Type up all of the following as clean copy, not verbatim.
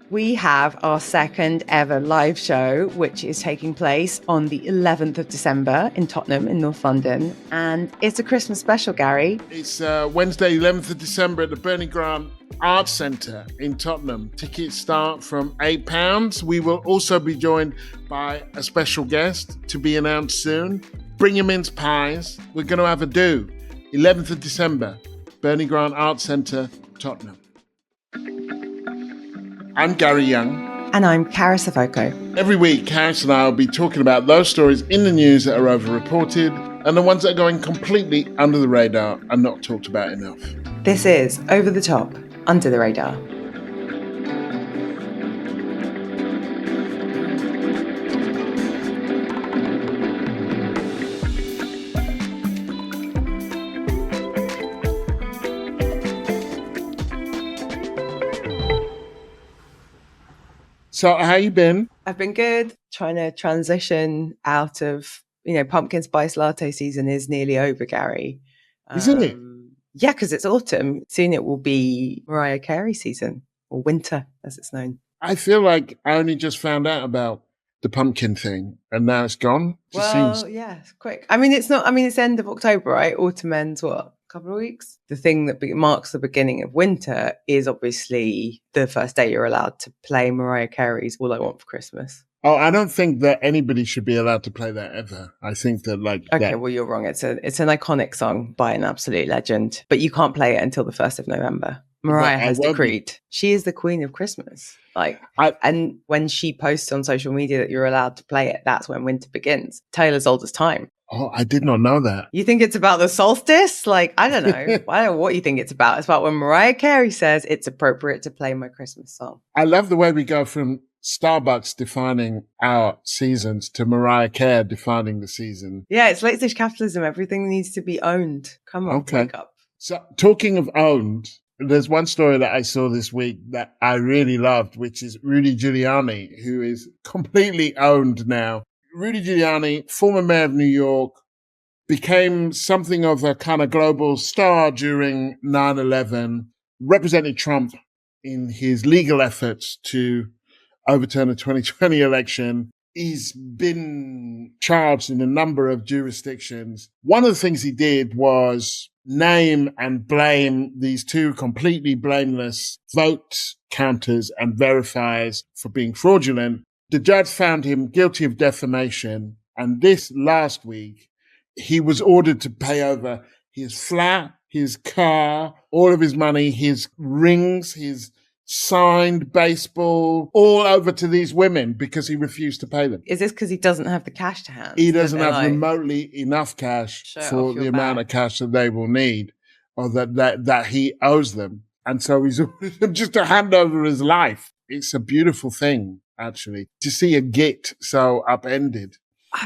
We have our second ever live show, which is taking place on the 11th of December in Tottenham in North London. And it's a Christmas special, Gary. It's Wednesday, 11th of December at the Bernie Grant Arts Centre in Tottenham. Tickets start from £8. We will also be joined by a special guest to be announced soon. Bring your mince pies. We're going to have a do. 11th of December, Bernie Grant Arts Centre, Tottenham. I'm Gary Young. And I'm Carys. Every week, Carys and I will be talking about those stories in the news that are overreported and the ones that are going completely under the radar and not talked about enough. This is Over the Top, Under the Radar. So how you been? I've been good. Trying to transition out of, pumpkin spice latte season is nearly over, Gary. Isn't it? Yeah, because it's autumn. Soon it will be Mariah Carey season, or winter, as it's known. I feel like I only just found out about the pumpkin thing, and now it's gone. Yeah, it's quick. It's the end of October, right? Autumn ends, what? Couple of weeks. The thing that marks the beginning of winter is obviously the first day you're allowed to play Mariah Carey's All I Want for Christmas. Oh, I don't think that anybody should be allowed to play that ever. I think that well, you're wrong. It's an iconic song by an absolute legend, but you can't play it until the 1st of November. Mariah has decreed. She is the queen of Christmas. And when she posts on social media that you're allowed to play it, that's when winter begins. Taylor's oldest time. Oh, I did not know that. You think it's about the solstice? I don't know. I don't know what you think it's about. It's about when Mariah Carey says it's appropriate to play my Christmas song. I love the way we go from Starbucks defining our seasons to Mariah Carey defining the season. Yeah, it's late-stage capitalism. Everything needs to be owned. Come on, wake up. So talking of owned, there's one story that I saw this week that I really loved, which is Rudy Giuliani, who is completely owned now. Rudy Giuliani, former mayor of New York, became something of a kind of global star during 9/11, represented Trump in his legal efforts to overturn the 2020 election. He's been charged in a number of jurisdictions. One of the things he did was name and blame these two completely blameless vote counters and verifiers for being fraudulent. The judge found him guilty of defamation, and this last week, he was ordered to pay over his flat, his car, all of his money, his rings, his signed baseball, all over to these women because he refused to pay them. Is this because he doesn't have the cash to hand? He doesn't have remotely enough cash for the amount of cash that they will need or that he owes them. And so he's ordered them just to hand over his life. It's a beautiful thing, actually, to see a git so upended.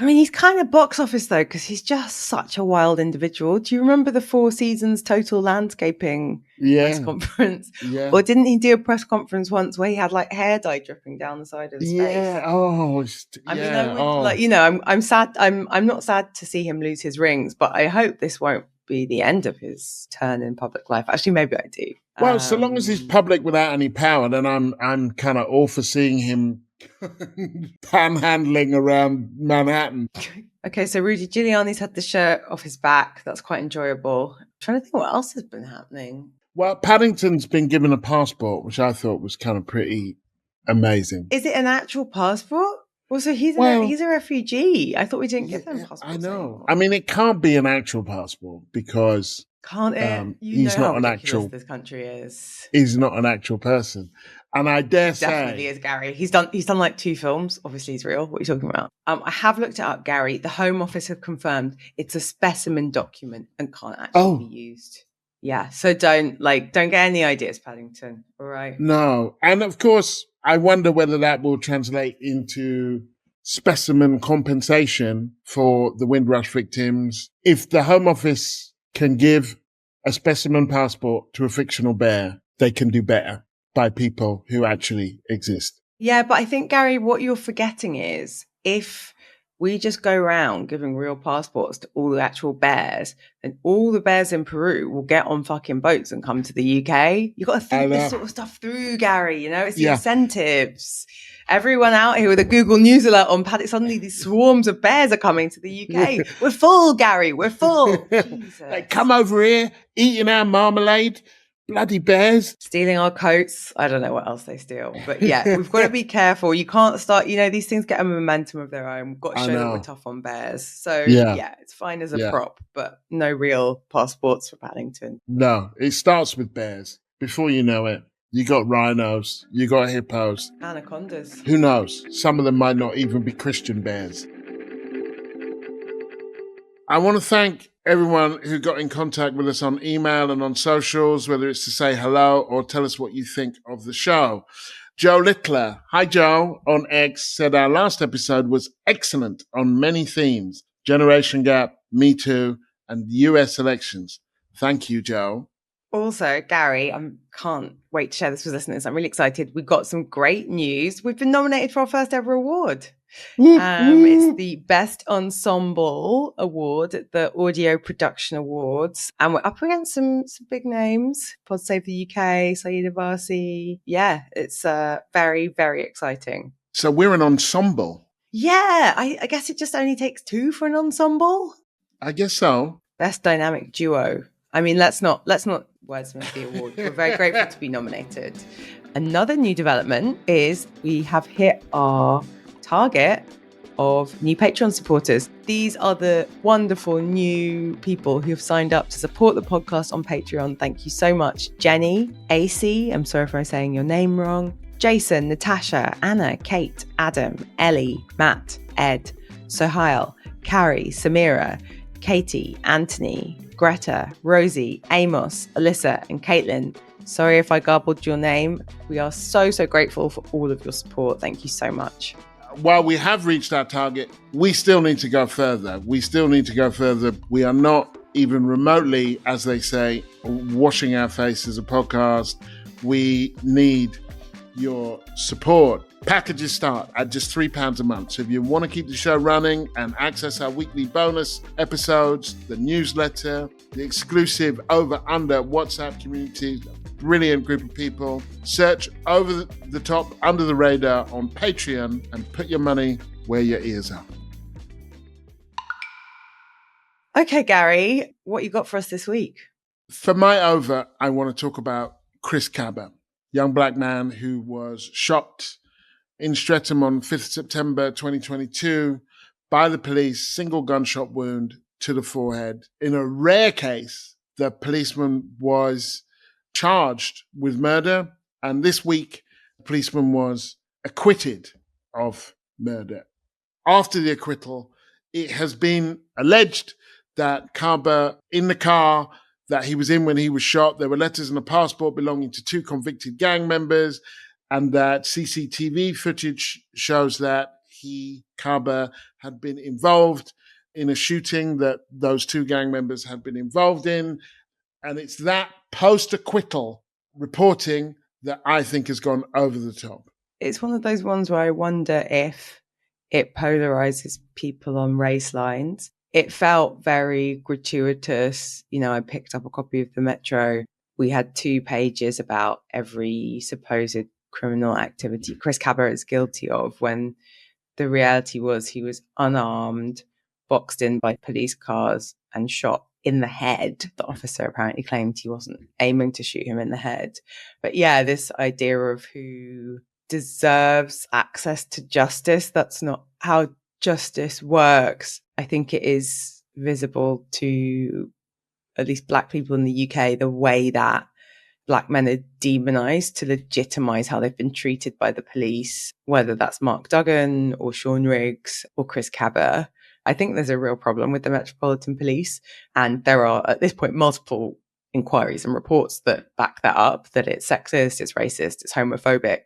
He's kind of box office, though, because he's just such a wild individual. Do you remember the 4 Seasons Total Landscaping press conference? Yeah. Or didn't he do a press conference once where he had hair dye dripping down the side of his face? I'm sad. I'm not sad to see him lose his rings, but I hope this won't be the end of his turn in public life. Actually, maybe I do. Well, so long as he's public without any power, then I'm kind of all for seeing him panhandling around Manhattan. Okay, so Rudy Giuliani's had the shirt off his back. That's quite enjoyable. I'm trying to think what else has been happening. Well, Paddington's been given a passport, which I thought was kind of pretty amazing. Is it an actual passport? Well, so he's a refugee. I thought we didn't give them passports. I know. Anymore. It can't be an actual passport because can't it? He's not an actual. This country is. He's not an actual person. And I dare say... Definitely is, Gary. He's done 2 films. Obviously, he's real. What are you talking about? I have looked it up, Gary. The Home Office have confirmed it's a specimen document and can't actually be used. Yeah, so don't get any ideas, Paddington. All right? No. And of course, I wonder whether that will translate into specimen compensation for the Windrush victims. If the Home Office can give a specimen passport to a fictional bear, they can do better by people who actually exist. Yeah, but I think, Gary, what you're forgetting is if we just go around giving real passports to all the actual bears, and all the bears in Peru will get on fucking boats and come to the UK. You've got to think this sort of stuff through, Gary. You know, it's the incentives. Everyone out here with a Google News alert on Paddington, suddenly these swarms of bears are coming to the UK. We're full, Gary. We're full. Jesus. They come over here, eating our marmalade. Bloody bears. Stealing our coats. I don't know what else they steal. But yeah, we've got to be careful. You can't start, these things get a momentum of their own. We've got to show that we're tough on bears. So yeah it's fine as a prop, but no real passports for Paddington. No, it starts with bears. Before you know it, you got rhinos, you got hippos. Anacondas. Who knows? Some of them might not even be Christian bears. I want to thank everyone who got in contact with us on email and on socials, whether it's to say hello or tell us what you think of the show. Joe Littler, hi Joe, on X, said our last episode was excellent on many themes: Generation Gap, Me Too, and US elections. Thank you, Joe. Also, Gary, I can't wait to share this with listeners. I'm really excited. We've got some great news. We've been nominated for our first ever award. It's the Best Ensemble Award at the Audio Production Awards. And we're up against some big names. Pod Save the UK, Sayeeda Varsi. Yeah, it's very, very exciting. So we're an ensemble. Yeah, I guess it just only takes two for an ensemble. I guess so. Best Dynamic Duo. I mean, let's not wordsmith the award. We're very grateful to be nominated. Another new development is we have hit our target of new Patreon supporters. These are the wonderful new people who have signed up to support the podcast on Patreon. Thank you so much. Jenny, AC, I'm sorry if I'm saying your name wrong, Jason, Natasha, Anna, Kate, Adam, Ellie, Matt, Ed, Sohail, Carrie, Samira, Katie, Anthony, Greta, Rosie, Amos, Alyssa, and Caitlin. Sorry if I garbled your name. We are so grateful for all of your support. Thank you so much. While we have reached our target, we still need to go further. We are not even remotely, as they say, washing our face as a podcast. We need your support. Packages start at just £3 a month. So if you want to keep the show running and access our weekly bonus episodes, the newsletter, the exclusive over-under WhatsApp community, brilliant group of people, search Over the Top, Under the Radar on Patreon and put your money where your ears are. Okay, Gary, what you got for us this week? For my over, I want to talk about Chris Kaba, young black man who was shot in Streatham on 5th September 2022 by the police, single gunshot wound to the forehead. In a rare case, the policeman was charged with murder, and this week, the policeman was acquitted of murder. After the acquittal, it has been alleged that Kaba, in the car that he was in when he was shot, there were letters and a passport belonging to two convicted gang members, and that CCTV footage shows that Kaba, had been involved in a shooting that those two gang members had been involved in. And it's that post-acquittal reporting that I think has gone over the top. It's one of those ones where I wonder if it polarizes people on race lines. It felt very gratuitous. I picked up a copy of the Metro. We had 2 pages about every supposed criminal activity Chris Kaba is guilty of, when the reality was he was unarmed, boxed in by police cars and shot in the head. The officer apparently claimed he wasn't aiming to shoot him in the head. But yeah, this idea of who deserves access to justice, that's not how justice works. I think it is visible to at least black people in the UK, the way that black men are demonized to legitimize how they've been treated by the police, whether that's Mark Duggan or Sean Riggs or Chris Kaba. I think there's a real problem with the Metropolitan Police. And there are, at this point, multiple inquiries and reports that back that up, that it's sexist, it's racist, it's homophobic.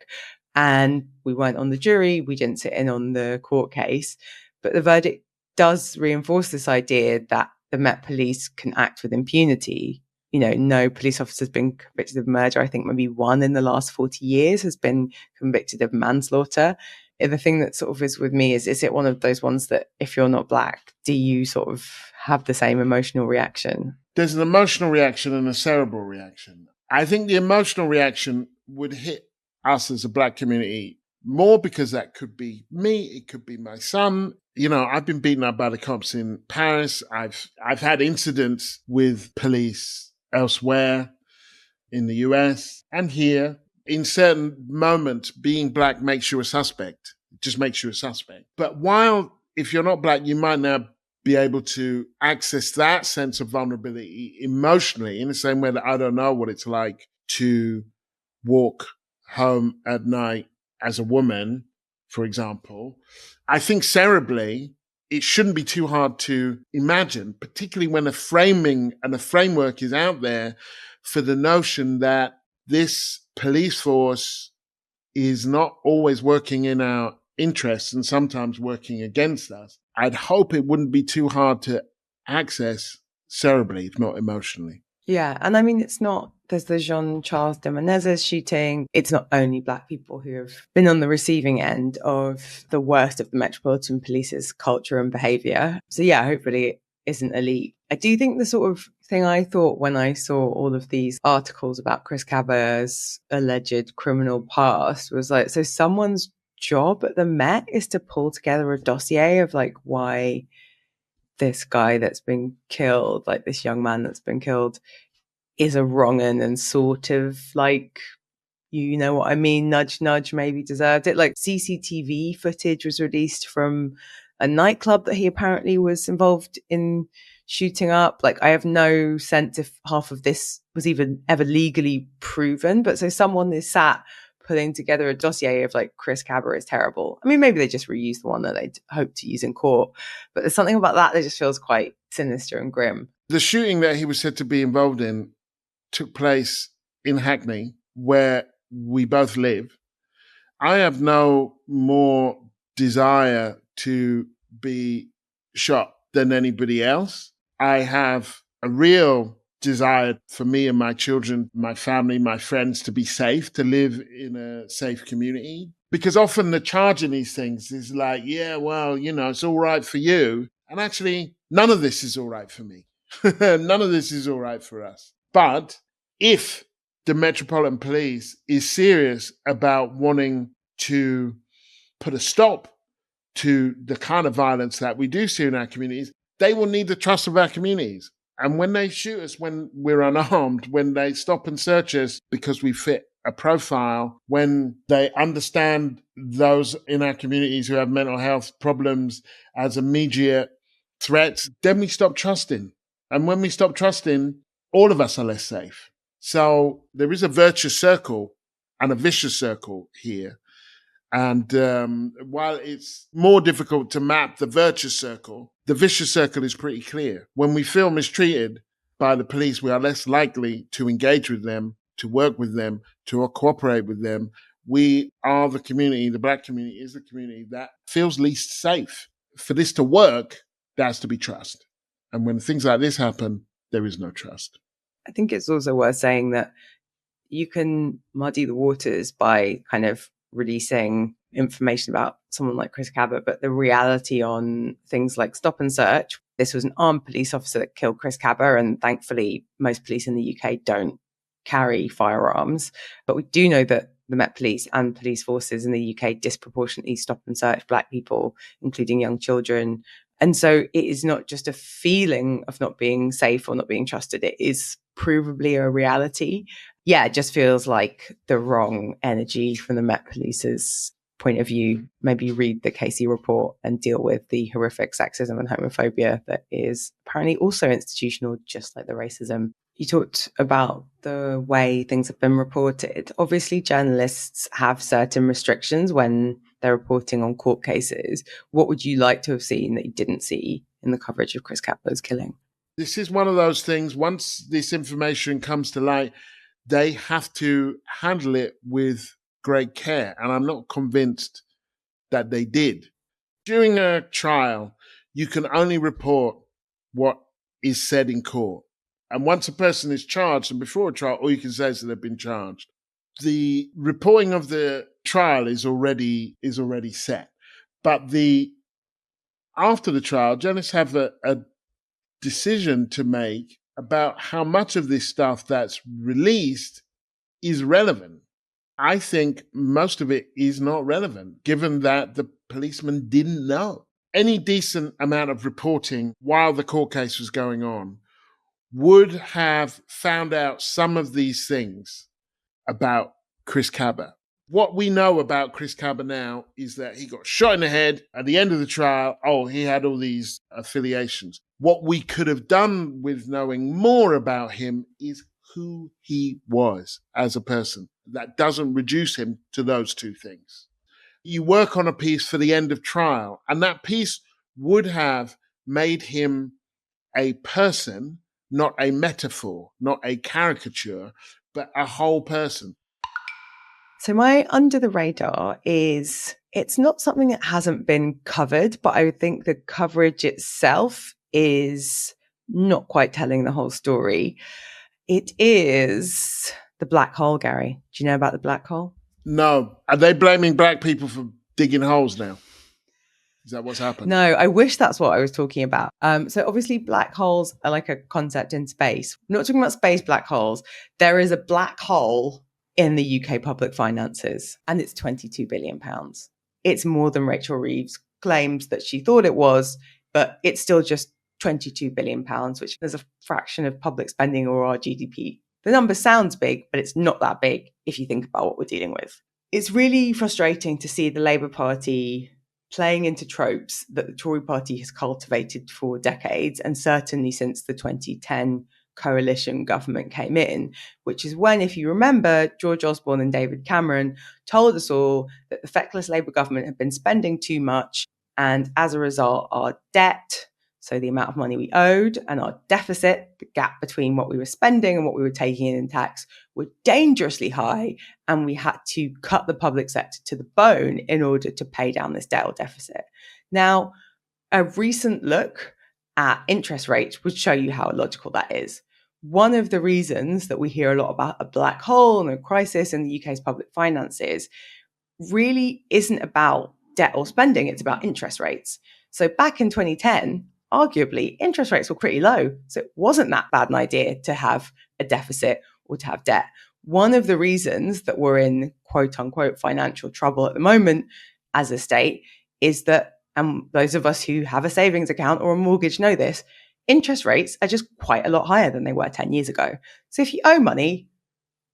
And we weren't on the jury. We didn't sit in on the court case. But the verdict does reinforce this idea that the Met Police can act with impunity. No police officer has been convicted of murder. I think maybe one in the last 40 years has been convicted of manslaughter. The thing that sort of is with me is it one of those ones that if you're not Black, do you sort of have the same emotional reaction? There's an emotional reaction and a cerebral reaction. I think the emotional reaction would hit us as a Black community more because that could be me, it could be my son. You know, I've been beaten up by the cops in Paris. I've had incidents with police elsewhere in the US and here. In certain moments, being Black makes you a suspect. It just makes you a suspect. But while if you're not Black, you might now be able to access that sense of vulnerability emotionally in the same way that I don't know what it's like to walk home at night as a woman, for example. I think cerebrally, it shouldn't be too hard to imagine, particularly when a framing and a framework is out there for the notion that this police force is not always working in our interests and sometimes working against us. I'd hope it wouldn't be too hard to access cerebrally, if not emotionally. Yeah. And I mean, it's not, there's the Jean-Charles de Menezes shooting. It's not only Black people who have been on the receiving end of the worst of the Metropolitan Police's culture and behaviour. So yeah, hopefully it isn't elite. I do think the sort of thing I thought when I saw all of these articles about Chris Kaba's alleged criminal past was like, so someone's job at the Met is to pull together a dossier of like why this guy that's been killed, like this young man that's been killed, is a wrong-un and sort of like, you know what I mean, nudge, nudge, maybe deserved it. Like CCTV footage was released from a nightclub that he apparently was involved in shooting up. Like I have no sense if half of this was even ever legally proven. But so someone is sat putting together a dossier of like Chris Kaba is terrible. I mean, maybe they just reused the one that they'd hoped to use in court. But there's something about that just feels quite sinister and grim. The shooting that he was said to be involved in took place in Hackney, where we both live. I have no more desire to be shot than anybody else. I have a real desire for me and my children, my family, my friends to be safe, to live in a safe community. Because often the charge in these things is like, yeah, well, you know, it's all right for you. And actually, none of this is all right for me. None of this is all right for us. But if the Metropolitan Police is serious about wanting to put a stop to the kind of violence that we do see in our communities, they will need the trust of our communities. And when they shoot us when we're unarmed, when they stop and search us because we fit a profile, when they understand those in our communities who have mental health problems as immediate threats, then we stop trusting. And when we stop trusting, all of us are less safe. So there is a virtuous circle and a vicious circle here. And while it's more difficult to map the virtuous circle, the vicious circle is pretty clear. When we feel mistreated by the police, we are less likely to engage with them, to work with them, to cooperate with them. We are the community, the Black community is the community that feels least safe. For this to work, there has to be trust. And when things like this happen, there is no trust. I think it's also worth saying that you can muddy the waters by kind of releasing information about someone like Chris Kaba, but the reality on things like stop and search, this was an armed police officer that killed Chris Kaba, and thankfully most police in the UK don't carry firearms. But we do know that the Met Police and police forces in the UK disproportionately stop and search Black people, including young children. And so it is not just a feeling of not being safe or not being trusted. It is provably a reality. Yeah, it just feels like the wrong energy from the Met Police's point of view. Maybe read the Casey report and deal with the horrific sexism and homophobia that is apparently also institutional, just like the racism. You talked about the way things have been reported. Obviously, journalists have certain restrictions when they're reporting on court cases. What would you like to have seen that you didn't see in the coverage of Chris Kaba's killing? This is one of those things, once this information comes to light, they have to handle it with great care. And I'm not convinced that they did. During a trial, you can only report what is said in court. And once a person is charged, and before a trial, all you can say is that they've been charged. the reporting of the trial is already set. But after the trial, journalists have a decision to make about how much of this stuff that's released is relevant. I think most of it is not relevant, given that the policeman didn't know. Any decent amount of reporting while the court case was going on would have found out some of these things about Chris Kaba. What we know about Chris Kaba now is that he got shot in the head at the end of the trial. Oh, he had all these affiliations. What we could have done with knowing more about him is who he was as a person. That doesn't reduce him to those two things. You work on a piece for the end of trial, and that piece would have made him a person, not a metaphor, not a caricature, but a whole person. So my under the radar is, it's not something that hasn't been covered, but I think the coverage itself is not quite telling the whole story. It is the black hole, Gary. Do you know about the black hole? No. Are they blaming black people for digging holes now? Is that what's happened? No, I wish that's what I was talking about. So obviously black holes are like a concept in space. I'm not talking about space black holes. There is a black hole in the UK public finances, and it's £22 billion. It's more than Rachel Reeves claims that she thought it was, but it's still just £22 billion, which is a fraction of public spending or our GDP. The number sounds big, but it's not that big if you think about what we're dealing with. It's really frustrating to see the Labour Party playing into tropes that the Tory party has cultivated for decades, and certainly since the 2010 coalition government came in, which is when, if you remember, George Osborne and David Cameron told us all that the feckless Labour government had been spending too much, and as a result, our debt, so the amount of money we owed, and our deficit, the gap between what we were spending and what we were taking in tax, were dangerously high, and we had to cut the public sector to the bone in order to pay down this debt or deficit. Now, a recent look at interest rates would show you how illogical that is. One of the reasons that we hear a lot about a black hole and a crisis in the UK's public finances really isn't about debt or spending, it's about interest rates. So back in 2010, arguably, interest rates were pretty low. So it wasn't that bad an idea to have a deficit or to have debt. One of the reasons that we're in quote unquote financial trouble at the moment as a state is that, and those of us who have a savings account or a mortgage know this, interest rates are just quite a lot higher than they were 10 years ago. So if you owe money,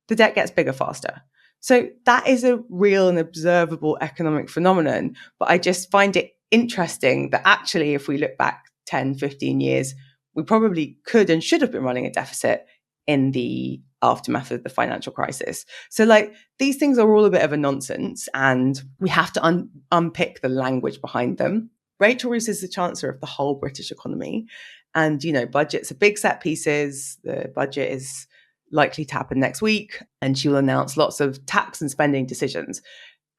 the debt gets bigger faster. So that is a real and observable economic phenomenon. But I just find it interesting that actually, if we look back 10, 15 years, we probably could and should have been running a deficit in the aftermath of the financial crisis. So like, these things are all a bit of a nonsense, and we have to unpick the language behind them. Rachel Reeves is the Chancellor of the whole British economy. And, you know, budgets are big set pieces. The budget is likely to happen next week, and she will announce lots of tax and spending decisions.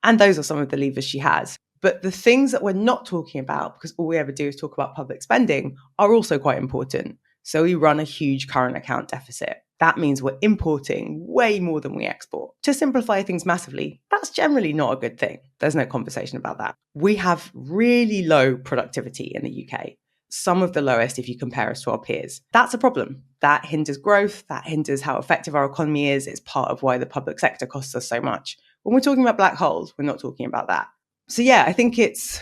And those are some of the levers she has. But the things that we're not talking about, because all we ever do is talk about public spending, are also quite important. So we run a huge current account deficit. That means we're importing way more than we export. To simplify things massively, that's generally not a good thing. There's no conversation about that. We have really low productivity in the UK. Some of the lowest if you compare us to our peers. That's a problem. That hinders growth. That hinders how effective our economy is. It's part of why the public sector costs us so much. When we're talking about black holes, we're not talking about that. So yeah, I think it's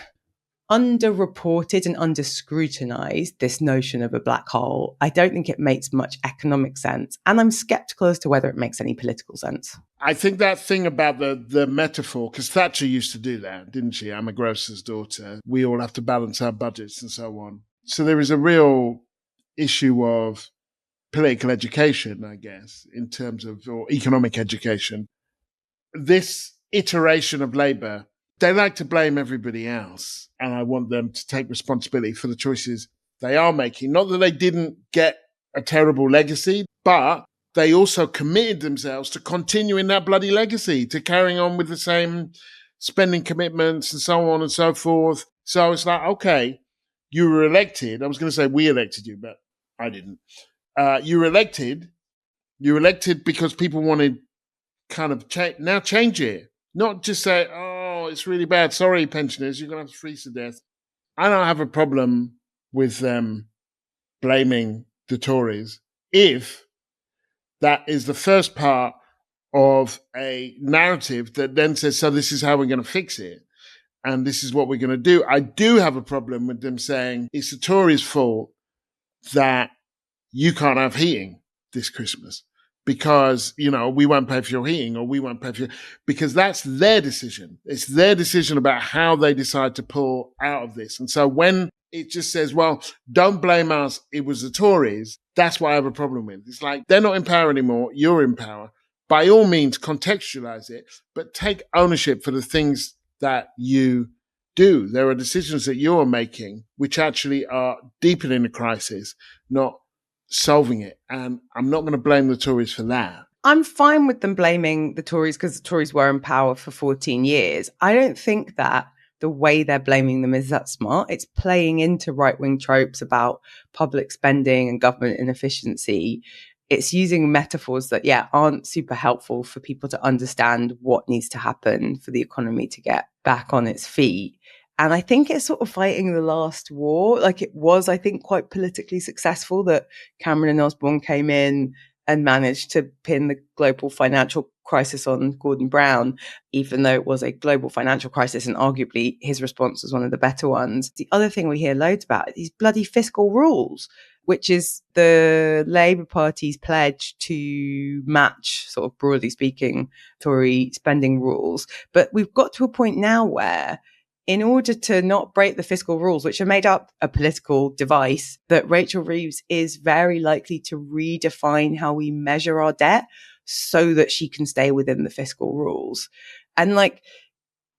underreported and under-scrutinized, this notion of a black hole. I don't think it makes much economic sense. And I'm skeptical as to whether it makes any political sense. I think that thing about the metaphor, because Thatcher used to do that, didn't she? I'm a grocer's daughter. We all have to balance our budgets and so on. So there is a real issue of political education, I guess, in terms of, or economic education. This iteration of Labour, they like to blame everybody else. And I want them to take responsibility for the choices they are making. Not that they didn't get a terrible legacy, but they also committed themselves to continuing that bloody legacy, to carrying on with the same spending commitments and so on and so forth. So it's like, okay, you were elected. I was going to say we elected you, but I didn't. You were elected because people wanted kind of change it. Not just say, oh, it's really bad. Sorry, pensioners, you're going to have to freeze to death. I don't have a problem with them blaming the Tories if that is the first part of a narrative that then says, so this is how we're going to fix it. And this is what we're going to do. I do have a problem with them saying it's the Tories' fault that you can't have heating this Christmas because, we won't pay for your heating or we won't pay for because that's their decision. It's their decision about how they decide to pull out of this. And so when it just says, well, don't blame us, it was the Tories, that's what I have a problem with. It's like, they're not in power anymore, you're in power. By all means, contextualize it, but take ownership for the things that you do. There are decisions that you're making which actually are deepening the crisis, not solving it. And I'm not going to blame the Tories for that. I'm fine with them blaming the Tories because the Tories were in power for 14 years. I don't think that the way they're blaming them is that smart. It's playing into right-wing tropes about public spending and government inefficiency. It's using metaphors that, aren't super helpful for people to understand what needs to happen for the economy to get back on its feet. And I think it's sort of fighting the last war. Like it was, I think, quite politically successful that Cameron and Osborne came in and managed to pin the global financial crisis on Gordon Brown, even though it was a global financial crisis and arguably his response was one of the better ones. The other thing we hear loads about are these bloody fiscal rules, which is the Labour Party's pledge to match, sort of broadly speaking, Tory spending rules. But we've got to a point now where in order to not break the fiscal rules, which are made up a political device, that Rachel Reeves is very likely to redefine how we measure our debt so that she can stay within the fiscal rules. And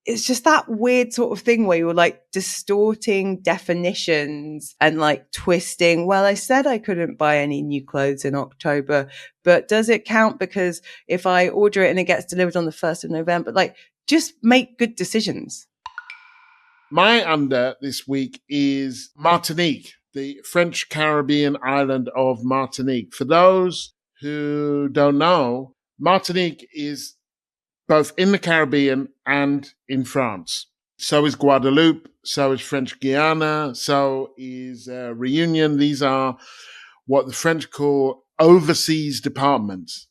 it's just that weird sort of thing where you're distorting definitions and twisting. Well, I said I couldn't buy any new clothes in October, but does it count because if I order it and it gets delivered on the 1st of November, just make good decisions. My under this week is Martinique, the French Caribbean island of Martinique. For those who don't know, Martinique is both in the Caribbean and in France. So is Guadeloupe, so is French Guiana, so is Réunion. These are what the French call overseas departments.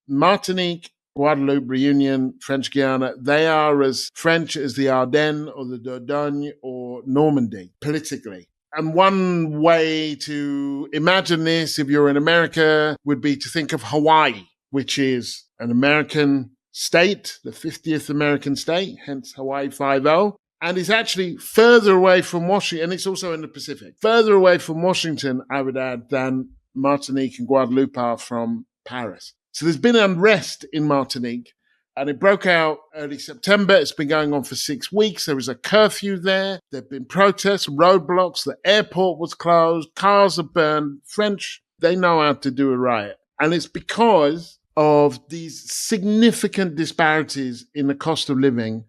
Martinique, Guadeloupe, Réunion, French Guiana, they are as French as the Ardennes or the Dordogne or Normandy politically. And one way to imagine this, if you're in America, would be to think of Hawaii, which is an American state, the 50th American state, hence Hawaii 5-0, and is actually further away from Washington, and it's also in the Pacific, further away from Washington, I would add, than Martinique and Guadeloupe are from Paris. So there's been unrest in Martinique, and it broke out early September. It's been going on for 6 weeks. There was a curfew there. There have been protests, roadblocks. The airport was closed. Cars are burned. French, they know how to do a riot. And it's because of these significant disparities in the cost of living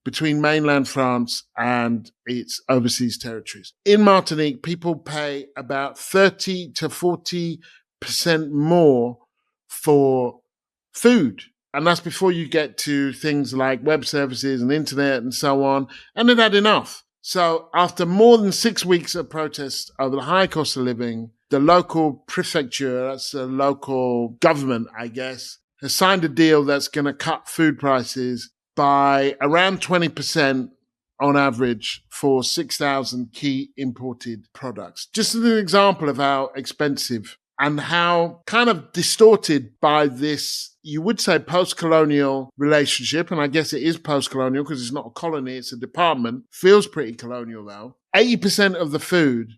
between mainland France and its overseas territories. In Martinique, people pay about 30 to 40% more for food. And that's before you get to things like web services and internet and so on. And they've had enough. So after more than 6 weeks of protests over the high cost of living, the local prefecture, that's the local government, I guess, has signed a deal that's going to cut food prices by around 20% on average for 6,000 key imported products. Just as an example of how expensive and how kind of distorted by this, you would say, post-colonial relationship, and I guess it is post-colonial because it's not a colony, it's a department. Feels pretty colonial though. 80% of the food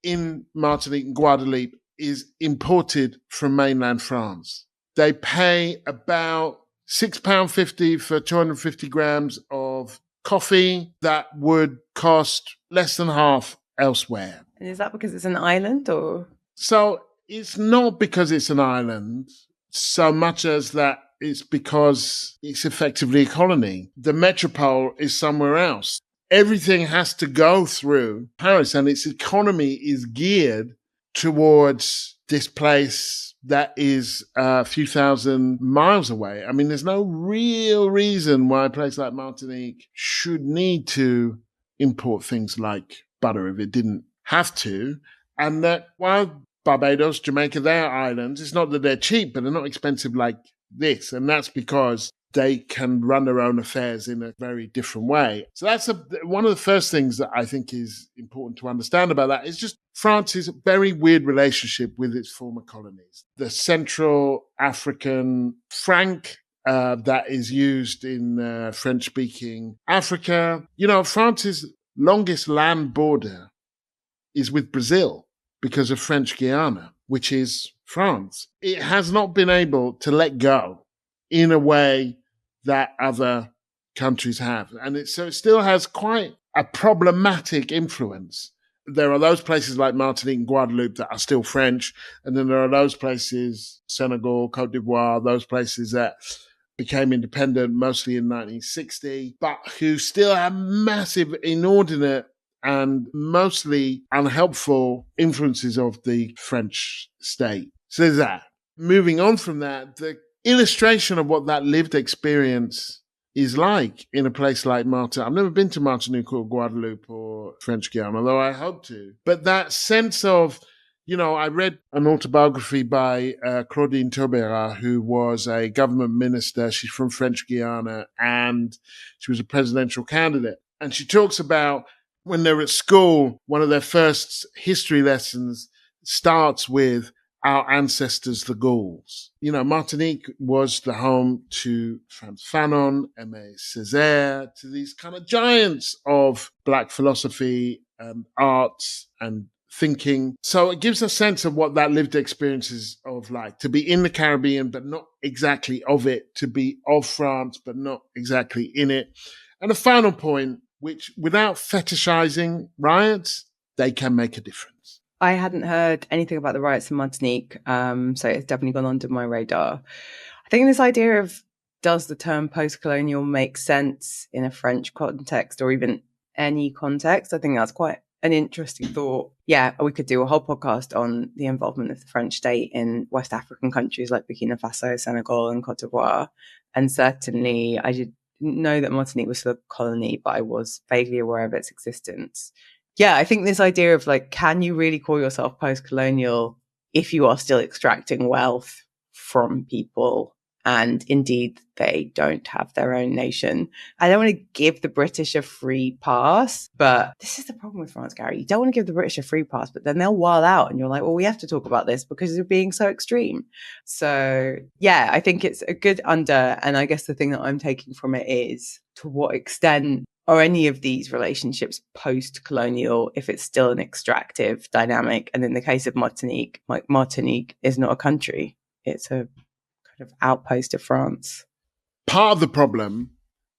in Martinique and Guadeloupe is imported from mainland France. They pay about £6.50 for 250 grams of coffee that would cost less than half elsewhere. And is that because it's an island or? So it's not because it's an island so much as that it's because it's effectively a colony. The metropole is somewhere else. Everything has to go through Paris, and its economy is geared towards this place that is a few thousand miles away. I mean, there's no real reason why a place like Martinique should need to import things like butter if it didn't have to. And that while Barbados, Jamaica, they're islands, it's not that they're cheap, but they're not expensive like this. And that's because they can run their own affairs in a very different way. So that's one of the first things that I think is important to understand about that is just France's very weird relationship with its former colonies. The Central African franc that is used in French-speaking Africa. You know, France's longest land border is with Brazil because of French Guiana, which is France. It has not been able to let go in a way that other countries have. And so it still has quite a problematic influence. There are those places like Martinique and Guadeloupe that are still French. And then there are those places, Senegal, Cote d'Ivoire, those places that became independent mostly in 1960, but who still have massive, inordinate, and mostly unhelpful influences of the French state. So there's that. Moving on from that, the illustration of what that lived experience is like in a place like Martinique. I've never been to Martinique or Guadeloupe or French Guiana, although I hope to. But that sense of, you know, I read an autobiography by Claudine Taubira, who was a government minister. She's from French Guiana, and she was a presidential candidate. And she talks about when they're at school, one of their first history lessons starts with our ancestors, the Gauls. You know, Martinique was the home to Frantz Fanon, Aimé Césaire, to these kind of giants of Black philosophy and arts and thinking. So it gives a sense of what that lived experience is of like, to be in the Caribbean, but not exactly of it, to be of France, but not exactly in it. And the final point, which without fetishizing riots, they can make a difference. I hadn't heard anything about the riots in Martinique, so it's definitely gone under my radar. I think this idea of does the term post-colonial make sense in a French context or even any context? I think that's quite an interesting thought. Yeah, we could do a whole podcast on the involvement of the French state in West African countries like Burkina Faso, Senegal, and Cote d'Ivoire. And certainly, I didn't know that Martinique was a colony, but I was vaguely aware of its existence. Yeah, I think this idea of like, can you really call yourself post-colonial if you are still extracting wealth from people and indeed they don't have their own nation? I don't want to give the British a free pass, but this is the problem with France, Gary. You don't want to give the British a free pass, but then they'll wild out and you're like, well, we have to talk about this because you're being so extreme. So yeah, I think it's a good under, and I guess the thing that I'm taking from it is to what extent are any of these relationships post-colonial if it's still an extractive dynamic? And in the case of Martinique, like Martinique is not a country. It's a kind of outpost of France. Part of the problem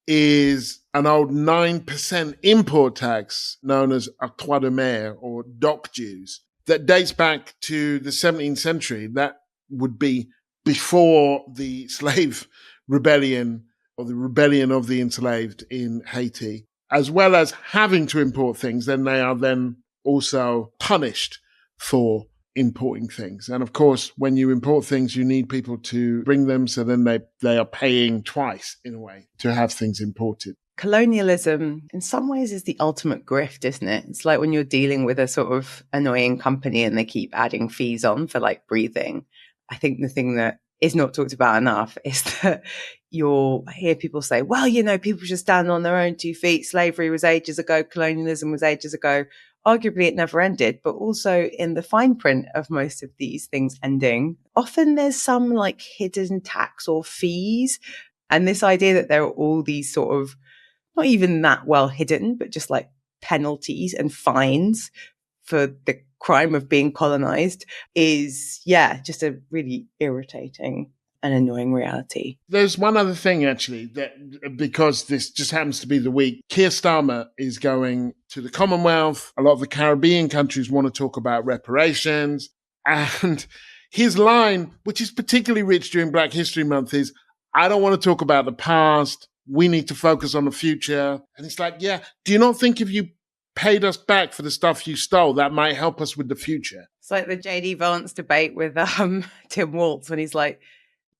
is an old 9% import tax known as octroi de mer or dock dues that dates back to the 17th century. That would be before the slave rebellion or the rebellion of the enslaved in Haiti, as well as having to import things, then they are then also punished for importing things. And of course, when you import things, you need people to bring them. So then they are paying twice in a way to have things imported. Colonialism in some ways is the ultimate grift, isn't it? It's like when you're dealing with a sort of annoying company and they keep adding fees on for like breathing. I think the thing that is not talked about enough is that you'll hear people say, well, you know, people should stand on their own 2 feet. Slavery was ages ago. Colonialism was ages ago. Arguably, it never ended. But also in the fine print of most of these things ending, often there's some like hidden tax or fees. And this idea that there are all these sort of, not even that well hidden, but just like penalties and fines for the crime of being colonized is, yeah, just a really irritating and annoying reality. There's one other thing, actually, that because this just happens to be the week, Keir Starmer is going to the Commonwealth. A lot of the Caribbean countries want to talk about reparations. And his line, which is particularly rich during Black History Month, is, I don't want to talk about the past. We need to focus on the future. And it's like, yeah, do you not think if you paid us back for the stuff you stole, that might help us with the future? It's like the JD Vance debate with Tim Walz when he's like,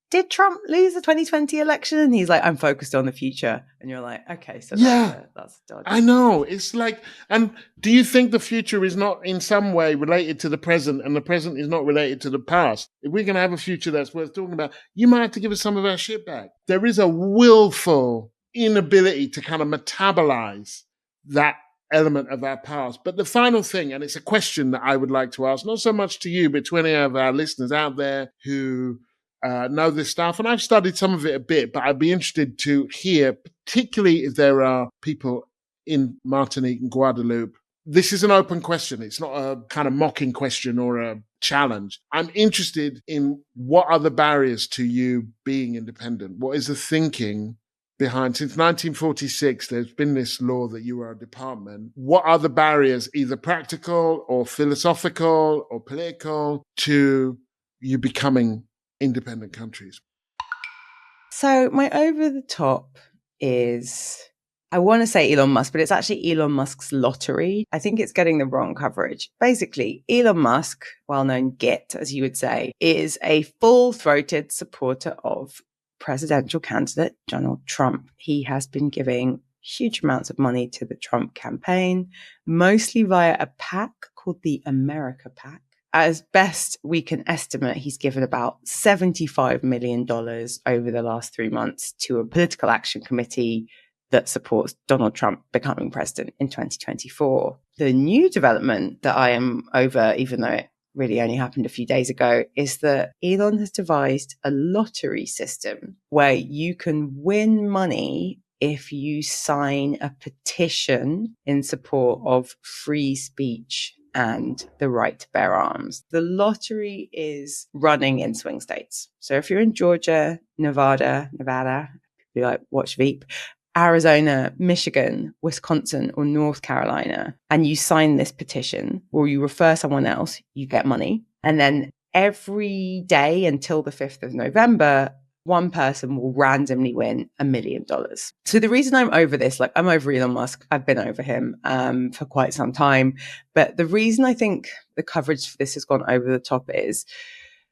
did Trump lose the 2020 election? And he's like, I'm focused on the future. And you're like, okay, so that's dodgy. I know. It's like, and do you think the future is not in some way related to the present and the present is not related to the past? If we're going to have a future that's worth talking about, you might have to give us some of our shit back. There is a willful inability to kind of metabolize that element of our past. But the final thing, and it's a question that I would like to ask, not so much to you, but to any of our listeners out there who know this stuff, and I've studied some of it a bit, but I'd be interested to hear, particularly if there are people in Martinique and Guadeloupe. This is an open question. It's not a kind of mocking question or a challenge. I'm interested in what are the barriers to you being independent? What is the thinking behind? Since 1946, there's been this law that you are a department. What are the barriers, either practical or philosophical or political, to you becoming independent countries? So my over the top is, I want to say Elon Musk, but it's actually Elon Musk's lottery. I think it's getting the wrong coverage. Basically, Elon Musk, well-known git, as you would say, is a full-throated supporter of presidential candidate Donald Trump. He has been giving huge amounts of money to the Trump campaign, mostly via a PAC called the America PAC. As best we can estimate, he's given about $75 million over the last 3 months to a political action committee that supports Donald Trump becoming president in 2024. The new development that I am over, even though it really only happened a few days ago, is that Elon has devised a lottery system where you can win money if you sign a petition in support of free speech and the right to bear arms. The lottery is running in swing states. So if you're in Georgia, Nevada, you like watch Veep, Arizona, Michigan, Wisconsin, or North Carolina, and you sign this petition or you refer someone else, you get money. And then every day until the 5th of November, one person will randomly win $1 million. So the reason I'm over this, like I'm over Elon Musk, I've been over him for quite some time. But the reason I think the coverage for this has gone over the top is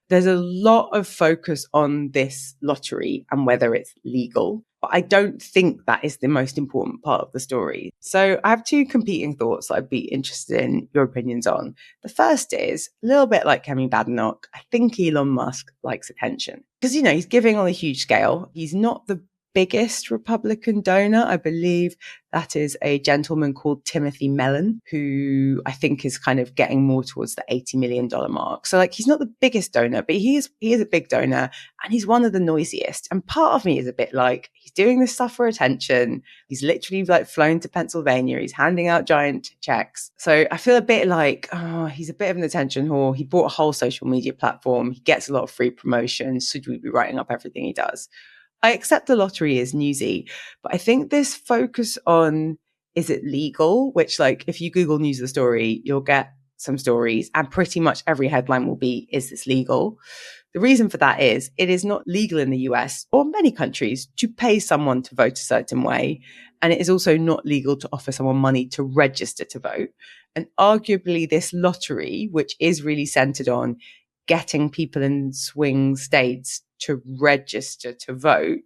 there's a lot of focus on this lottery and whether it's legal. But I don't think that is the most important part of the story. So I have two competing thoughts that I'd be interested in your opinions on. The first is a little bit like Kemi Badenoch. I think Elon Musk likes attention because, he's giving on a huge scale. He's not the biggest Republican donor. I believe that is a gentleman called Timothy Mellon, who I think is kind of getting more towards the $80 million mark. So he's not the biggest donor, but he is a big donor and he's one of the noisiest. And part of me is a bit like, he's doing this stuff for attention. He's literally flown to Pennsylvania. He's handing out giant checks. So I feel a bit like, he's a bit of an attention whore. He bought a whole social media platform. He gets a lot of free promotion. Should we be writing up everything he does? I accept the lottery is newsy, but I think this focus on, is it legal? Which if you Google news of the story, you'll get some stories and pretty much every headline will be, is this legal? The reason for that is it is not legal in the US or many countries to pay someone to vote a certain way. And it is also not legal to offer someone money to register to vote. And arguably this lottery, which is really centered on getting people in swing states to register to vote,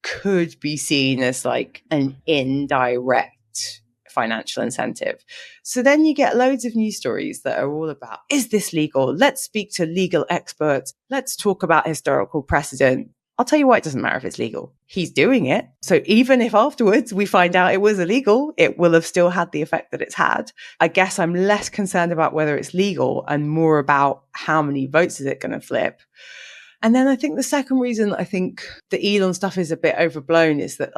could be seen as an indirect financial incentive. So then you get loads of news stories that are all about, is this legal? Let's speak to legal experts. Let's talk about historical precedent. I'll tell you why it doesn't matter if it's legal. He's doing it. So even if afterwards we find out it was illegal, it will have still had the effect that it's had. I guess I'm less concerned about whether it's legal and more about how many votes is it going to flip. And then I think the second reason I think the Elon stuff is a bit overblown is that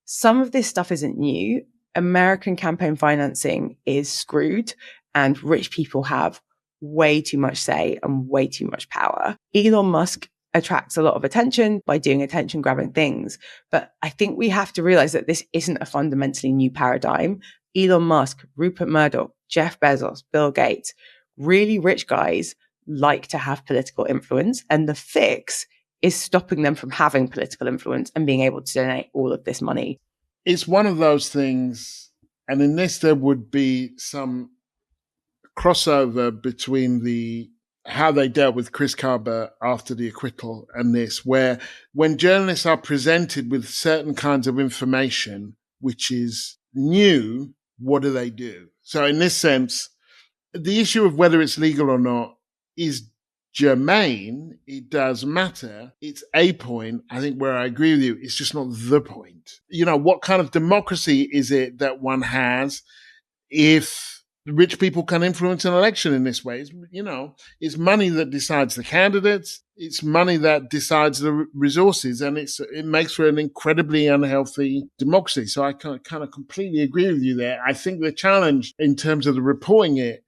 some of this stuff isn't new. American campaign financing is screwed and rich people have way too much say and way too much power. Elon Musk attracts a lot of attention by doing attention grabbing things. But I think we have to realize that this isn't a fundamentally new paradigm. Elon Musk, Rupert Murdoch, Jeff Bezos, Bill Gates, really rich guys like to have political influence, and the fix is stopping them from having political influence and being able to donate all of this money. It's one of those things, and in this there would be some crossover between how they dealt with Chris Kaba after the acquittal and this, where when journalists are presented with certain kinds of information, which is new, what do? So in this sense, the issue of whether it's legal or not is germane. It does matter. It's a point. I think where I agree with you, it's just not the point. What kind of democracy is it that one has if rich people can influence an election in this way? It's money that decides the candidates. It's money that decides the resources, and it makes for an incredibly unhealthy democracy. So I kind of completely agree with you there. I think the challenge in terms of the reporting it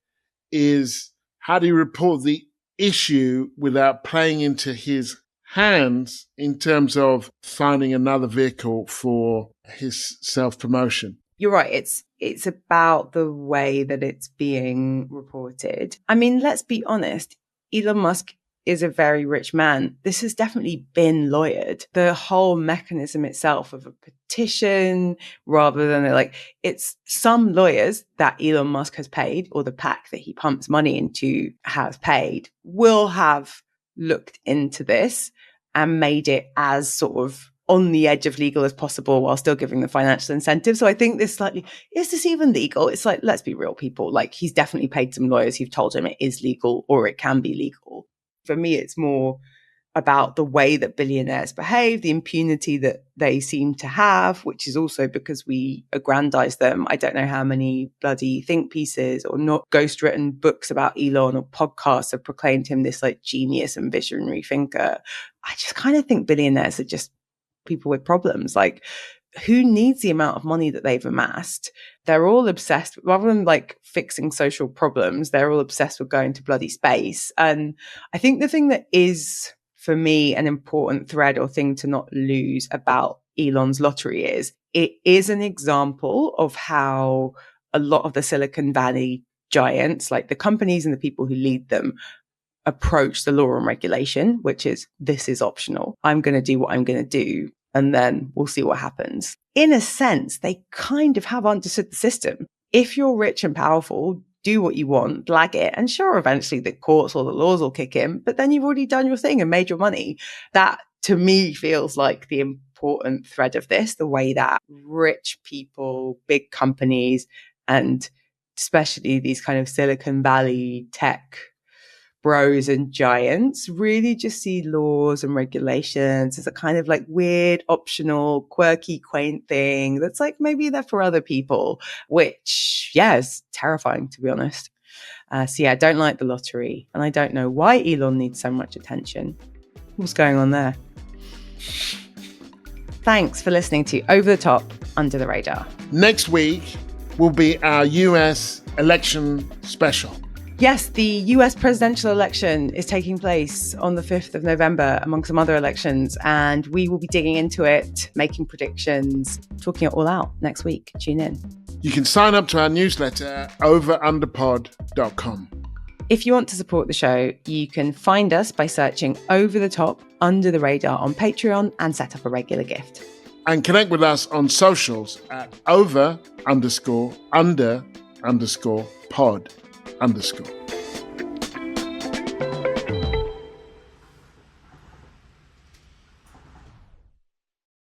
is, how do you report the issue without playing into his hands in terms of finding another vehicle for his self-promotion? You're right. It's about the way that it's being reported. I mean, let's be honest. Elon Musk is a very rich man. This has definitely been lawyered. The whole mechanism itself of a petition, rather than it's some lawyers that Elon Musk has paid, or the PAC that he pumps money into has paid, will have looked into this and made it as sort of on the edge of legal as possible while still giving the financial incentive. So I think is this even legal? It's let's be real, people. He's definitely paid some lawyers who've told him it is legal or it can be legal. For me, it's more about the way that billionaires behave, the impunity that they seem to have, which is also because we aggrandize them. I don't know how many bloody think pieces or not ghost-written books about Elon or podcasts have proclaimed him this genius and visionary thinker. I just kind of think billionaires are just people with problems. Who needs the amount of money that they've amassed? They're all obsessed, rather than fixing social problems, they're all obsessed with going to bloody space. And I think the thing that is, for me, an important thread or thing to not lose about Elon's lottery is it is an example of how a lot of the Silicon Valley giants, the companies and the people who lead them, approach the law and regulation, which is, this is optional. I'm going to do what I'm going to do, and then we'll see what happens. In a sense, they kind of have understood the system. If you're rich and powerful, do what you want, blag it, and sure, eventually the courts or the laws will kick in, but then you've already done your thing and made your money. That, to me, feels like the important thread of this, the way that rich people, big companies, and especially these kind of Silicon Valley tech bros and giants really just see laws and regulations as a kind of weird, optional, quirky, quaint thing that's maybe there for other people, which, is terrifying, to be honest. So I don't like the lottery, and I don't know why Elon needs so much attention. What's going on there? Thanks for listening to Over the Top, Under the Radar. Next week will be our US election special. Yes, the US presidential election is taking place on the 5th of November, among some other elections, and we will be digging into it, making predictions, talking it all out next week. Tune in. You can sign up to our newsletter at overunderpod.com. If you want to support the show, you can find us by searching Over the Top, Under the Radar on Patreon and set up a regular gift. And connect with us on socials at over_under_pod_.